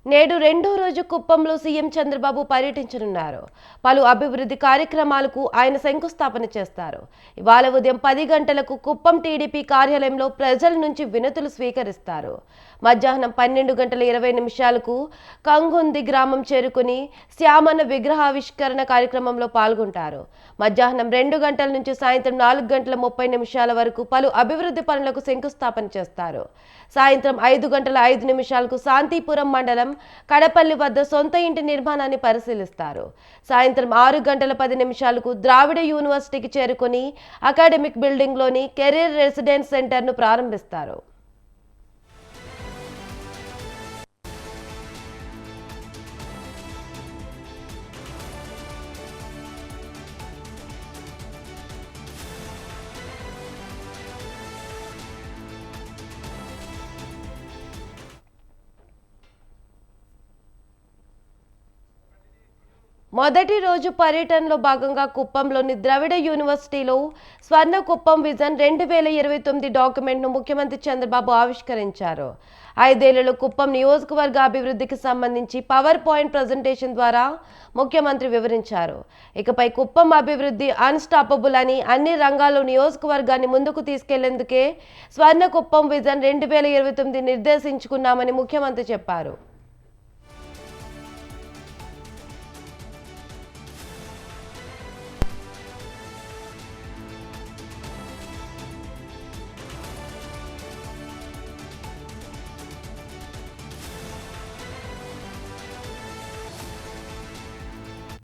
నేడు రెండో రోజు కుప్పంలో సీఎం చంద్రబాబు పర్యటించనున్నారు. పలు అభివృద్ధి కార్యక్రమాలకు ఆయన శంకుస్థాపన చేస్తారు. ఇవాళ ఉదయం 10 గంటలకు కుప్పం టీడీపీ కార్యాలయంలో ప్రజల నుంచి వినతులు స్వీకరిస్తారు. మధ్యాహ్నం 12:20 కంగుంది గ్రామం చేరుకుని శ్యామన్న విగ్రహావిష్కరణ కార్యక్రమంలో పాల్గొంటారు. మధ్యాహ్నం 2 గంటల నుంచి సాయంత్రం 4:30 వరకు పలు అభివృద్ధి పనులకు శంకుస్థాపన చేస్తారు. సాయంత్రం 5:05 శాంతిపురం మండలం కడపల్లి వద్ద సొంత ఇంటి నిర్మాణాన్ని పరిశీలిస్తారు. సాయంత్రం 6:10 ద్రావిడ యూనివర్సిటీకి చేరుకుని అకాడమిక్ బిల్డింగ్లోని కెరీర్ రెసిడెన్స్ సెంటర్ను ప్రారంభిస్తారు. మొదటి రోజు పర్యటనలో భాగంగా కుప్పంలోని ద్రవిడ యూనివర్సిటీలో స్వర్ణ కుప్పం విజన్ 2029 డాక్యుమెంట్ను ముఖ్యమంత్రి చంద్రబాబు ఆవిష్కరించారు. 5 ఏళ్లలో కుప్పం నియోజకవర్గ అభివృద్ధికి సంబంధించి పవర్ పాయింట్ ప్రజెంటేషన్ ద్వారా ముఖ్యమంత్రి వివరించారు. ఇకపై కుప్పం అభివృద్ధి అన్స్టాపబుల్ అని, అన్ని రంగాల్లో నియోజకవర్గాన్ని ముందుకు తీసుకెళ్లేందుకే స్వర్ణ కుప్పం విజన్ 2029 నిర్దేశించుకున్నామని ముఖ్యమంత్రి చెప్పారు.